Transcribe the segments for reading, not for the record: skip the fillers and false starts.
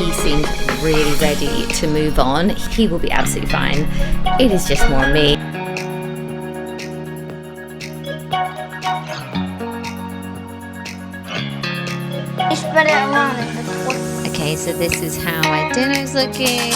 he seemed really ready to move on. He will be absolutely fine. It is just more me. Okay, so this is how my dinner's looking.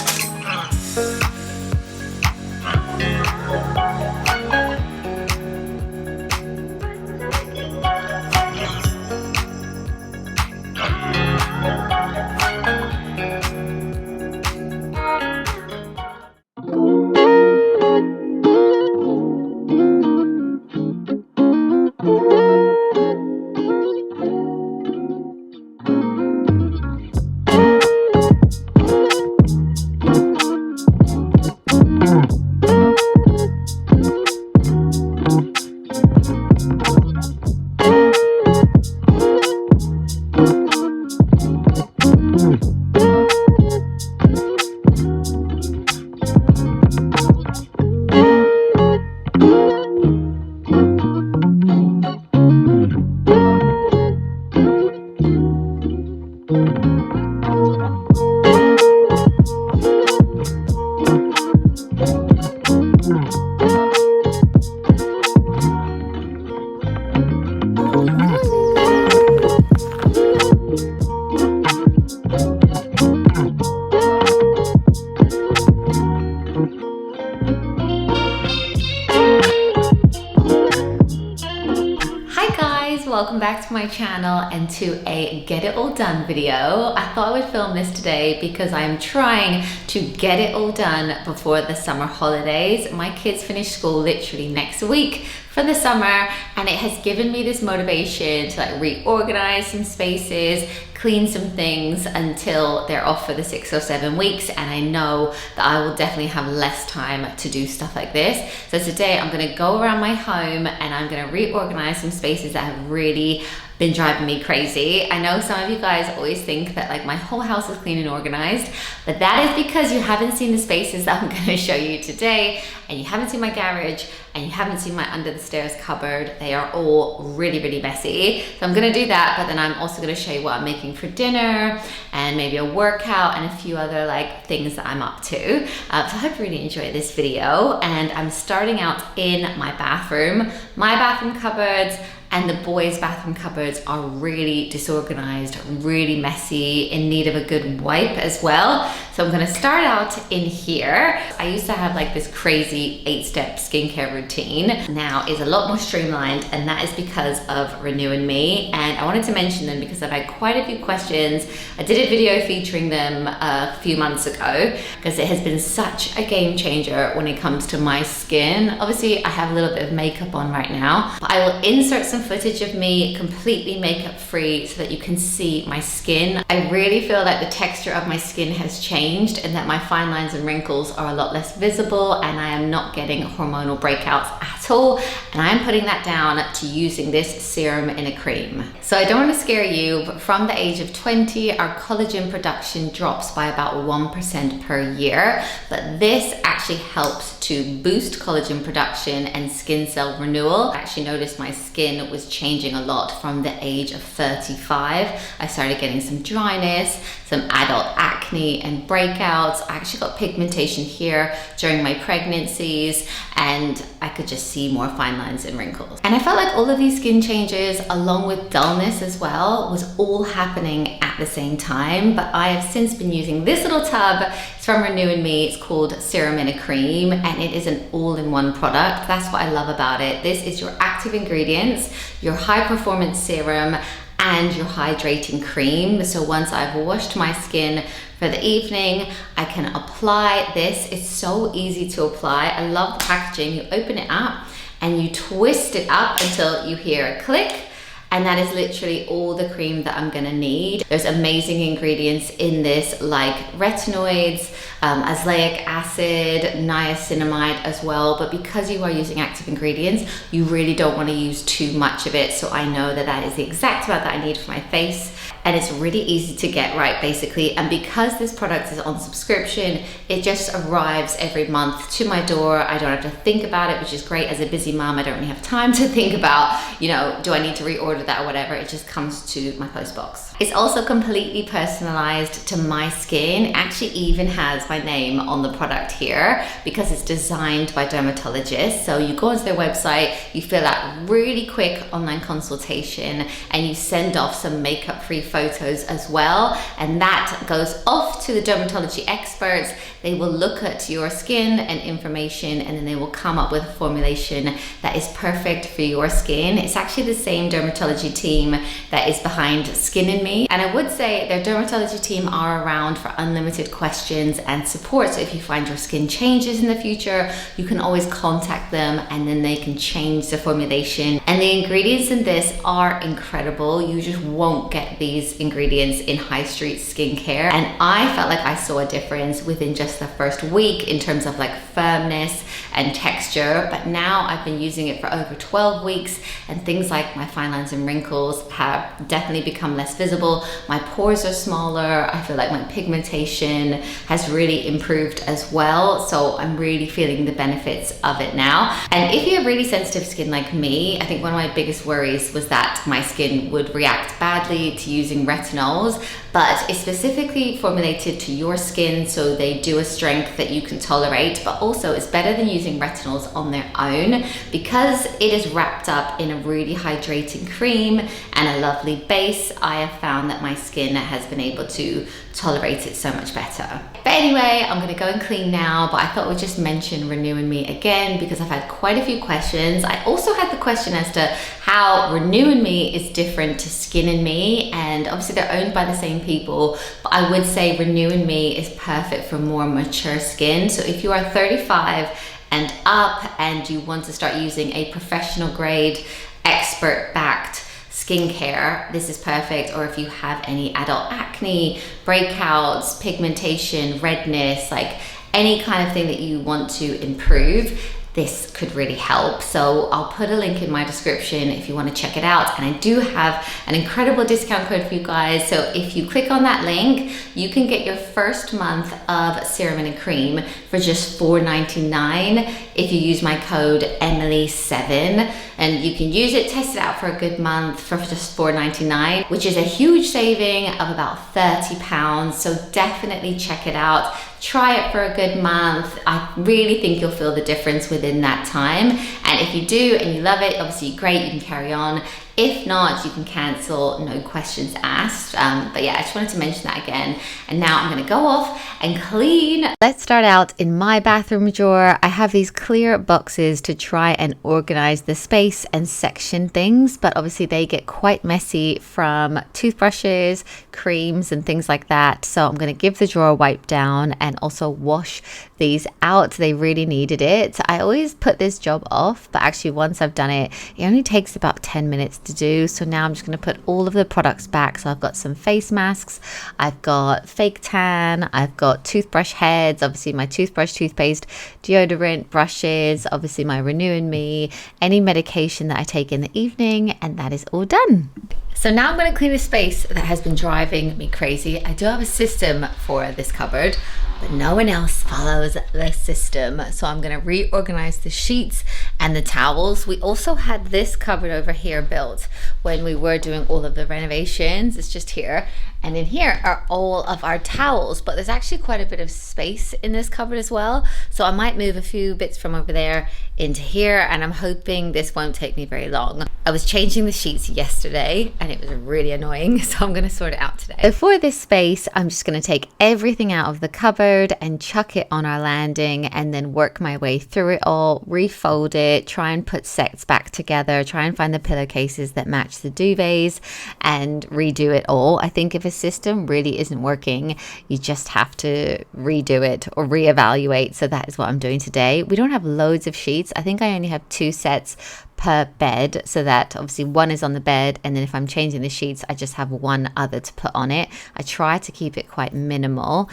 Welcome back to my channel and to a get it all done video. I thought I would film this today because I am trying to get it all done before the summer holidays. My kids finish school literally next week for the summer, and it has given me this motivation to like reorganize some spaces, clean some things until they're off for the 6 or 7 weeks, and I know that I will definitely have less time to do stuff like this. So today I'm gonna go around my home and I'm gonna reorganize some spaces that have really been driving me crazy. I know some of you guys always think that like my whole house is clean and organized, but that is because you haven't seen the spaces that I'm gonna show you today, and you haven't seen my garage, and you haven't seen my under the stairs cupboard. They are all really messy. So I'm gonna do that, but then I'm also gonna show you what I'm making for dinner and maybe a workout and a few other like things that I'm up to. So I hope you really enjoy this video. And I'm starting out in my bathroom. My bathroom cupboards and the boys' bathroom cupboards are really disorganized, really messy, in need of a good wipe as well. So I'm gonna start out in here. I used to have like this crazy 8-step skincare routine. Now is a lot more streamlined, and that is because of Renew and Me. And I wanted to mention them because I've had quite a few questions. I did a video featuring them a few months ago because it has been such a game changer when it comes to my skin. Obviously, I have a little bit of makeup on right now, but I will insert some footage of me completely makeup free so that you can see my skin. I really feel like the texture of my skin has changed and that my fine lines and wrinkles are a lot less visible, and I am not getting hormonal breakouts at all. And I am putting that down to using this serum in a cream. So I don't want to scare you, but from the age of 20, our collagen production drops by about 1% per year. But this actually helps to boost collagen production and skin cell renewal. I actually noticed my skin was changing a lot from the age of 35. I started getting some dryness, some adult acne and breakouts. I actually got pigmentation here during my pregnancies, and I could just see more fine lines and wrinkles. And I felt like all of these skin changes, along with dullness as well, was all happening at the same time. But I have since been using this little tub. It's from Renew and Me. It's called Serum in a Cream, and it is an all-in-one product. That's what I love about it. This is your active ingredients, your high performance serum, and your hydrating cream. So once I've washed my skin for the evening, I can apply this. It's so easy to apply. I love the packaging. You open it up and you twist it up until you hear a click. And that is literally all the cream that I'm gonna need. There's amazing ingredients in this like retinoids, azelaic acid, niacinamide as well. But because you are using active ingredients, you really don't wanna use too much of it. So I know that that is the exact amount that I need for my face. And it's really easy to get right, basically. And because this product is on subscription, it just arrives every month to my door. I don't have to think about it, which is great. As a busy mom, I don't really have time to think about, you know, do I need to reorder order that or whatever, it just comes to my post box. It's also completely personalized to my skin. It actually even has my name on the product here because it's designed by dermatologists. So you go onto their website, you fill out really quick online consultation, and you send off some makeup-free photos as well. And that goes off to the dermatology experts. They will look at your skin and information, and then they will come up with a formulation that is perfect for your skin. It's actually the same dermatology team that is behind Skin in Me. And I would say their dermatology team are around for unlimited questions and support. So if you find your skin changes in the future, you can always contact them and then they can change the formulation. And the ingredients in this are incredible. You just won't get these ingredients in high street skincare. And I felt like I saw a difference within just the first week in terms of like firmness and texture. But now I've been using it for over 12 weeks and things like my fine lines and wrinkles have definitely become less visible. My pores are smaller. I feel like my pigmentation has really improved as well. So I'm really feeling the benefits of it now. And if you have really sensitive skin like me, I think one of my biggest worries was that my skin would react badly to using retinols, but it's specifically formulated to your skin, so they do a strength that you can tolerate, but also it's better than using retinols on their own because it is wrapped up in a really hydrating cream and a lovely base. I have found that my skin has been able to tolerate it so much better. But anyway, I'm gonna go and clean now, but I thought we'd just mention Renew in Me again because I've had quite a few questions. I also had the question as to how Renew in Me is different to Skin in Me, and obviously they're owned by the same people, but I would say Renew in Me is perfect for more mature skin. So if you are 35 and up and you want to start using a professional grade, expert backed skincare, this is perfect. Or if you have any adult acne, breakouts, pigmentation, redness, like any kind of thing that you want to improve, this could really help. So I'll put a link in my description if you want to check it out. And I do have an incredible discount code for you guys. So if you click on that link, you can get your first month of serum and a cream for just $4.99 if you use my code Emily7. And you can use it, test it out for a good month for just $4.99, which is a huge saving of about £30. So definitely check it out. Try it for a good month. I really think you'll feel the difference within that time. And if you do and you love it, obviously great, you can carry on. If not, you can cancel, no questions asked. But yeah, I just wanted to mention that again. And now I'm gonna go off and clean. Let's start out in my bathroom drawer. I have these clear boxes to try and organize the space and section things, but obviously they get quite messy from toothbrushes, creams, and things like that. So I'm gonna give the drawer a wipe down and also wash these out. They really needed it. I always put this job off, but actually once I've done it, it only takes about 10 minutes to do. So now I'm just going to put all of the products back. So I've got some face masks, I've got fake tan, I've got toothbrush heads, obviously my toothbrush, toothpaste, deodorant, brushes, obviously my Renew in Me, any medication that I take in the evening, and that is all done. So now I'm going to clean a space that has been driving me crazy. I do have a system for this cupboard, but no one else follows the system. So I'm going to reorganize the sheets and the towels. We also had this cupboard over here built when we were doing all of the renovations. It's just here. And in here are all of our towels, but there's actually quite a bit of space in this cupboard as well. So I might move a few bits from over there into here, and I'm hoping this won't take me very long. I was changing the sheets yesterday and it was really annoying, so I'm gonna sort it out today. So for this space, I'm just gonna take everything out of the cupboard and chuck it on our landing and then work my way through it all, refold it, try and put sets back together, try and find the pillowcases that match the duvets and redo it all. I think if a system really isn't working, you just have to redo it or reevaluate. So that is what I'm doing today. We don't have loads of sheets. I think I only have 2 sets per bed, so that obviously one is on the bed, and then if I'm changing the sheets, I just have one other to put on it. I try to keep it quite minimal.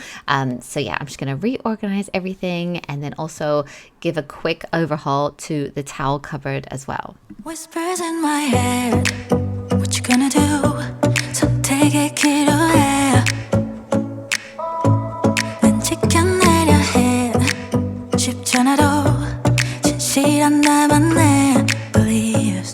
So yeah, I'm just going to reorganize everything and then also give a quick overhaul to the towel cupboard as well. Whispers in my head, what you gonna do? 선택의 기로에 난 지켜내려 해. 쉽지 않아도 진실한 나만의 beliefs.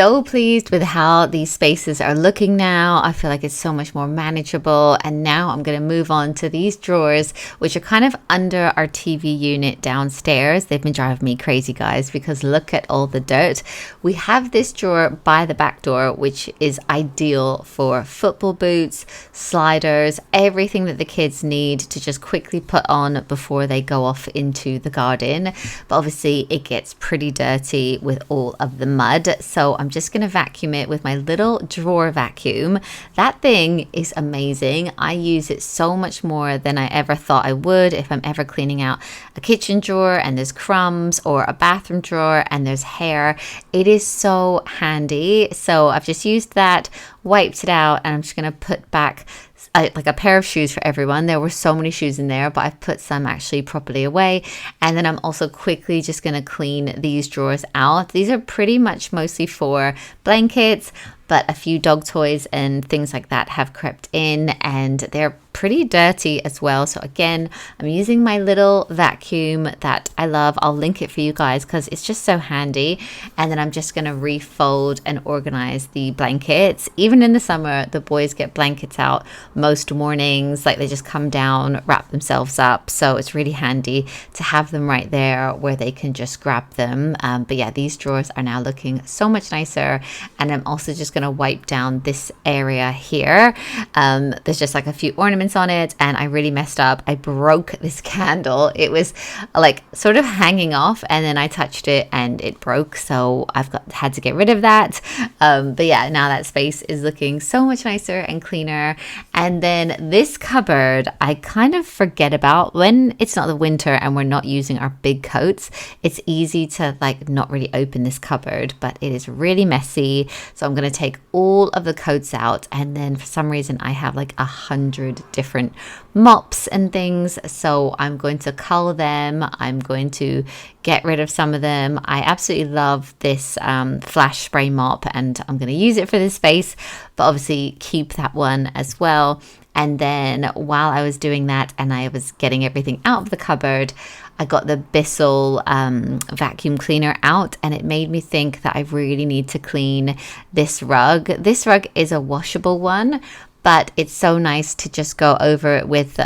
so pleased with how these spaces are looking now. I feel like it's so much more manageable. And now I'm going to move on to these drawers, which are kind of under our TV unit downstairs. They've been driving me crazy, guys, because look at all the dirt. We have this drawer by the back door, which is ideal for football boots, sliders, everything that the kids need to just quickly put on before they go off into the garden. But obviously it gets pretty dirty with all of the mud, so I'm just going to vacuum it with my little drawer vacuum. That thing is amazing. I use it so much more than I ever thought I would. If I'm ever cleaning out a kitchen drawer and there's crumbs, or a bathroom drawer and there's hair, it is so handy. So I've just used that, wiped it out, and I'm just going to put back like a pair of shoes for everyone. There were so many shoes in there, but I've put some actually properly away. And then I'm also quickly just going to clean these drawers out. These are pretty much mostly for blankets, but a few dog toys and things like that have crept in, and they're pretty dirty as well. So again, I'm using my little vacuum that I love. I'll link it for you guys because it's just so handy. And then I'm just going to refold and organize the blankets. Even in the summer, the boys get blankets out most mornings. Like, they just come down, wrap themselves up. So it's really handy to have them right there where they can just grab them. But yeah, these drawers are now looking so much nicer. And I'm also just going to wipe down this area here. There's just like a few ornaments on it, and I really messed up. I broke this candle. It was like sort of hanging off, and then I touched it and it broke, so had to get rid of that. But yeah, now that space is looking so much nicer and cleaner. And then this cupboard, I kind of forget about when it's not the winter and we're not using our big coats. It's easy to like not really open this cupboard, but it is really messy. So I'm going to take all of the coats out, and then for some reason I have like 100 different mops and things, so I'm going to cull them. I'm going to get rid of some of them. I absolutely love this flash spray mop, and I'm going to use it for this space, but obviously keep that one as well. And then while I was doing that and I was getting everything out of the cupboard, I got the Bissell vacuum cleaner out, and it made me think that I really need to clean this rug. This rug is a washable one, but it's so nice to just go over it with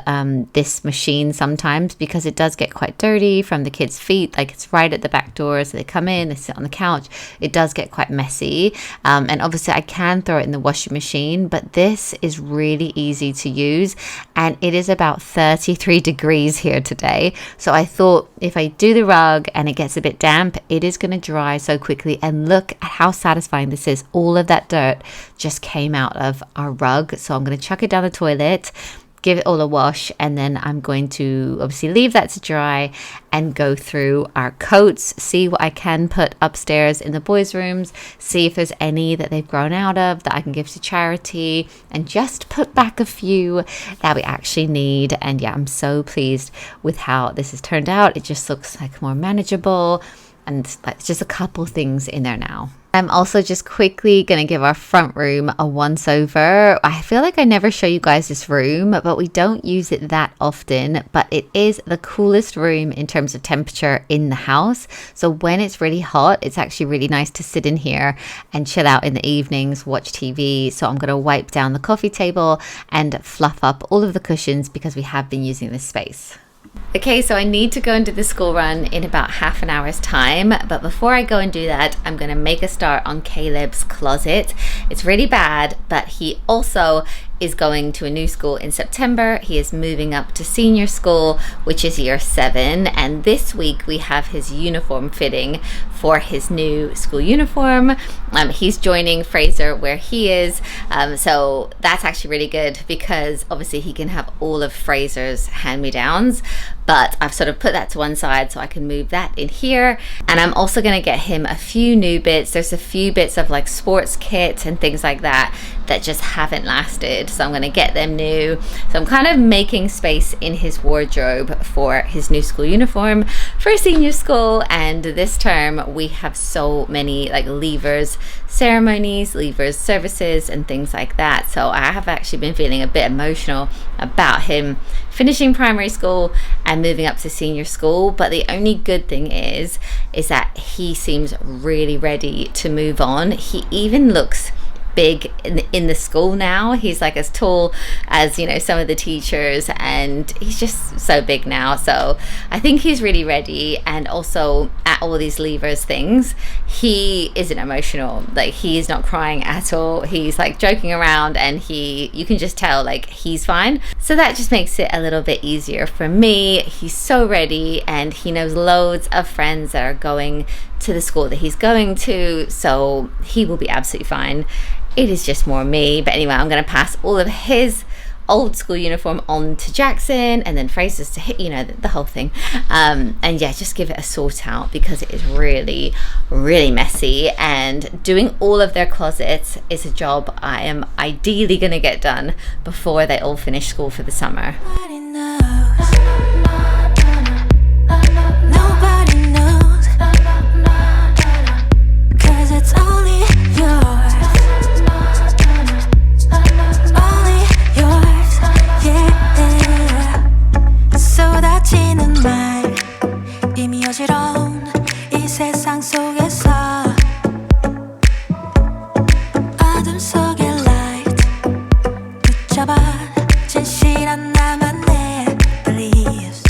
this machine sometimes, because it does get quite dirty from the kids' feet. Like, it's right at the back door, so they come in, they sit on the couch. It does get quite messy. And obviously I can throw it in the washing machine, but this is really easy to use. And it is about 33 degrees here today. So I thought, if I do the rug and it gets a bit damp, it is going to dry so quickly. And look at how satisfying this is. All of that dirt just came out of our rug. So I'm going to chuck it down the toilet, give it all a wash, and then I'm going to obviously leave that to dry and go through our coats, see what I can put upstairs in the boys' rooms, see if there's any that they've grown out of that I can give to charity, and just put back a few that we actually need. And yeah, I'm so pleased with how this has turned out. It just looks like more manageable, and like just a couple things in there now. I'm also just quickly going to give our front room a once over. I feel like I never show you guys this room, but we don't use it that often, but it is the coolest room in terms of temperature in the house. So when it's really hot, it's actually really nice to sit in here and chill out in the evenings, watch TV. So I'm going to wipe down the coffee table and fluff up all of the cushions because we have been using this space. Okay, so I need to go and do the school run in about half an hour's time, but before I go and do that, I'm going to make a start on Caleb's closet. It's really bad, but he also is going to a new school in September. He is moving up to senior school, which is year 7, and this week we have his uniform fitting for his new school uniform. He's joining Fraser where he is, so that's actually really good because obviously he can have all of Fraser's hand-me-downs, but I've sort of put that to one side so I can move that in here. And I'm also going to get him a few new bits. There's a few bits of like sports kit and things like that that just haven't lasted, so I'm going to get them new. So I'm kind of making space in his wardrobe for his new school uniform for senior school. And this term we have so many like levers ceremonies, leavers services and things like that. So I have actually been feeling a bit emotional about him finishing primary school and moving up to senior school. But the only good thing is that he seems really ready to move on. He even looks big in the school now. He's like as tall as, you know, some of the teachers, and he's just so big now. So I think he's really ready. And also at all these leavers things, he isn't emotional. Like, he's not crying at all. He's like joking around, and you can just tell like he's fine. So that just makes it a little bit easier for me. He's so ready, and he knows loads of friends that are going to the school that he's going to, so he will be absolutely fine. It is just more me. But anyway, I'm going to pass all of his old school uniform on to Jackson, and then Fraser's to hit, you know, the whole thing. And yeah, just give it a sort out, because it is really, really messy. And doing all of their closets is a job I am ideally going to get done before they all finish school for the summer. Nobody knows. Nobody knows. 'Cause it's only yours. Only yours. Yeah. 쏟아지는 말 이미 어지러운 이 세상 속에서 어둠 속의 light 붙잡아 진실한 나만의 beliefs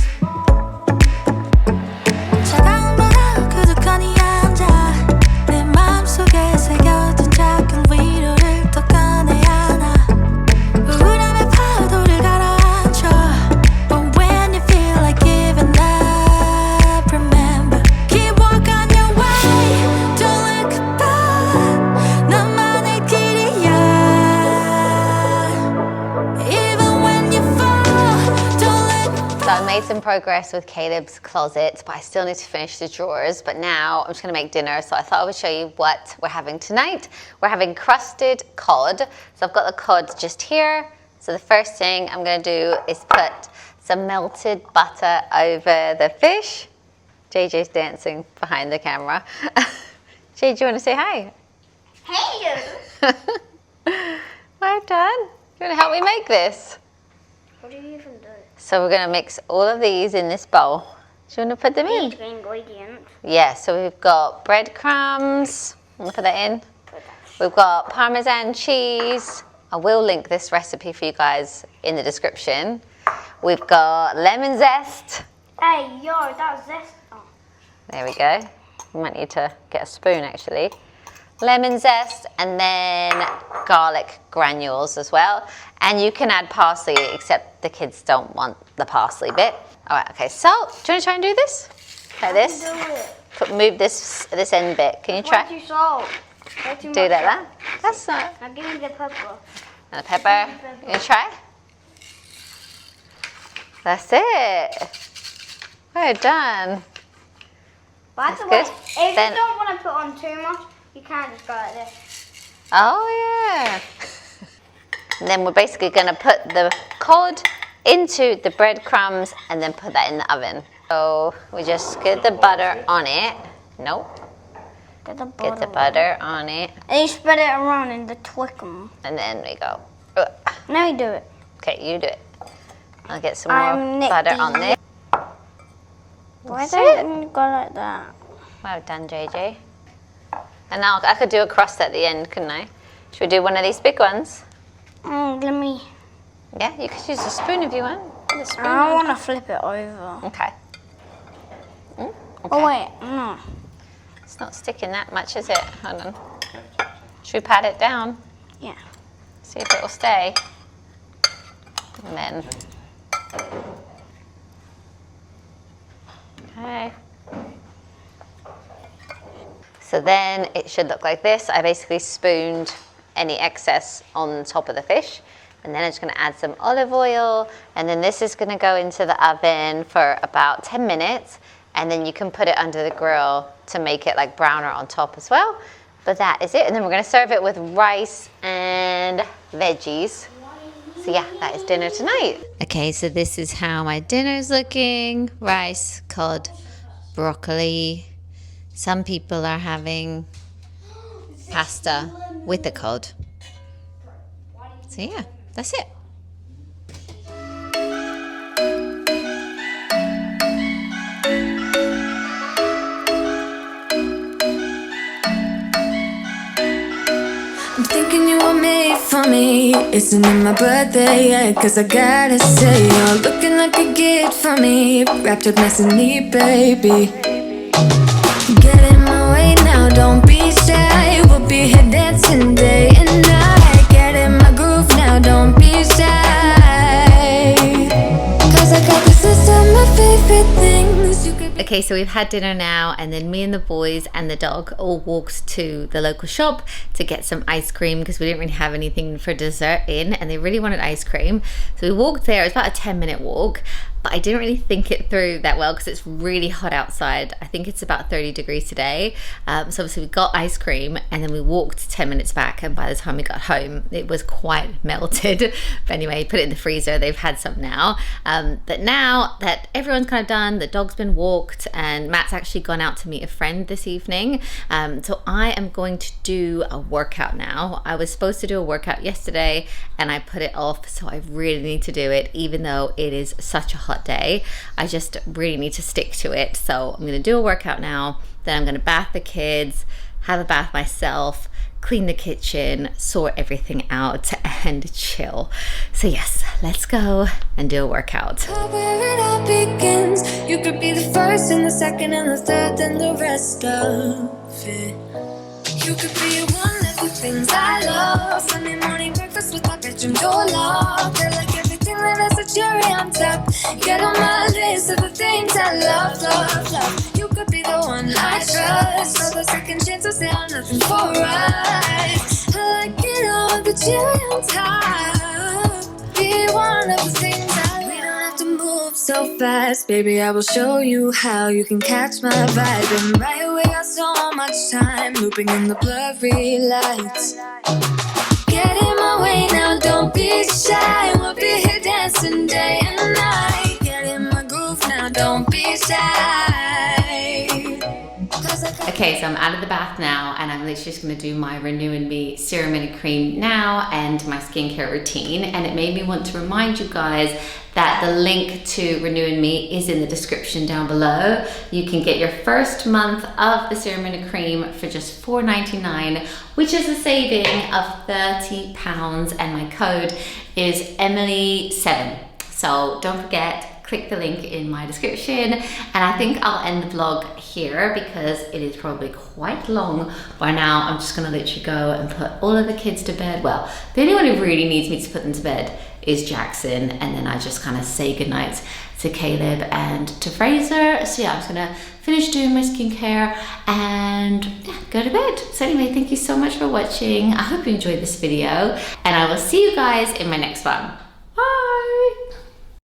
차가운 바람 그득하니 앉아 내 마음속에 새겨둔 작은 위로를 더 꺼내야 하나 우울함의 파도를 가라앉혀 But when you feel like giving up remember keep walking your way don't look back 너만의 길이야 Even when you fall don't look So I made some progress with Caleb's closet, but I still need to finish the drawers. But now I'm just going to make dinner, so I thought I would show you what we're having tonight. We're having crusted cod. So I've got the cod just here. So the first thing I'm going to do is put some melted butter over the fish. JJ's dancing behind the camera. JJ, do you want to say hi? Hey! Well done. Do you want to help me make this? What do you even do? So we're going to mix all of these in this bowl. Do you want to put them in? These ingredients. Yeah, so we've got breadcrumbs. I'm going to put that in. We've got Parmesan cheese. I will link this recipe for you guys in the description. We've got lemon zest. Hey, yo, that's this. Oh. There we go. You might need to get a spoon actually. Lemon zest, and then garlic granules as well. And you can add parsley, except the kids don't want the parsley bit. All right, okay, so do you want to try and do this? Like this? Do it. Move this end bit. Can you try? Way too salt. Way too Do much that. salt. That's not. Now give me the pepper. And the pepper. You gonna try? That's it. Well done. By That's the way, good. if Then- you don't want to put on too much, you can just go like this. Oh yeah. And then we're basically going to put the cod into the breadcrumbs and then put that in the oven. So we just get the butter on it. Nope. Get the Get the butter on it. And you spread it around in the twickum. And then we go. Now you do it. Okay, you do it. I'll get some I'm more Nick butter D. on this. Why That's don't you go like that? Well done, JJ. And now I could do a crust at the end, couldn't I? Should we do one of these big ones? Let me. Yeah, you could use a spoon if you want. Put a spoon I on. want to flip it over. Okay. Okay. Oh wait, no. It's not sticking that much, is it? Hold on. Should we pat it down? Yeah. See if it will stay. And then. Okay. So then it should look like this. I basically spooned any excess on top of the fish. And then I'm just going to add some olive oil. And then this is going to go into the oven for about 10 minutes. And then you can put it under the grill to make it like browner on top as well. But that is it. And then we're going to serve it with rice and veggies. So yeah, that is dinner tonight. Okay, so this is how my dinner's looking. Rice, cod, broccoli. Some people are having pasta with the cod. So yeah, that's it. I'm thinking you were made for me. Isn't it my birthday yet? Cause I gotta say, you're looking like a gift for me. Wrapped up nice and neat, baby. Get in my way now, don't be shy. We'll be here dancing day and night. Get in my groove now, don't be shy. Cause I got this list of my favorite things you could. Okay, so we've had dinner now, and then me and the boys and the dog all walked to the local shop to get some ice cream because we didn't really have anything for dessert in, and they really wanted ice cream. So we walked there. It was about a 10-minute walk, but I didn't really think it through that well because it's really hot outside. I think it's about 30 degrees today. So obviously we got ice cream and then we walked 10 minutes back, and by the time we got home it was quite melted. But anyway, put it in the freezer. They've had some now. But now that everyone's kind of done, the dog's been walked, and Matt's actually gone out to meet a friend this evening. So I am going to do a workout now. I was supposed to do a workout yesterday and I put it off, so I really need to do it even though it is such a hot day. I just really need to stick to it. So I'm gonna do a workout now, then I'm gonna bath the kids, have a bath myself, clean the kitchen, sort everything out, and chill. So yes, let's go and do a workout. Where it all begins, you could be the first and the second and the third and the rest of it. You could be one of the things I love. Sunday morning breakfast with my bedroom door locked. I like everything that has a cherry on top. Get on my list of the things I love, love, love. You could be the one I trust. All the second chances, they are nothing for us. I like it all, the cherry on top. Be one of the things I love. We don't have to move so fast, baby. I will show you how you can catch my vibe. And right away, got so much time looping in the blurry lights. Get in my way now, don't be shy. We'll be here dancing day and night. Get in my groove now, don't be shy. Okay, so I'm out of the bath now, and I'm literally just gonna do my Renewing Me serum and cream now and my skincare routine. And it made me want to remind you guys that the link to Renewing Me is in the description down below. You can get your first month of the serum and cream for just $4.99, which is a saving of £30, and my code is Emily7. So don't forget, click the link in my description. And I think I'll end the vlog here because it is probably quite long by now. I'm just gonna literally go and put all of the kids to bed. Well, the only one who really needs me to put them to bed is Jackson, and then I just kind of say goodnight to Caleb and to Fraser. So yeah, I'm just gonna finish doing my skincare and yeah, go to bed. So anyway, thank you so much for watching. I hope you enjoyed this video, and I will see you guys in my next one.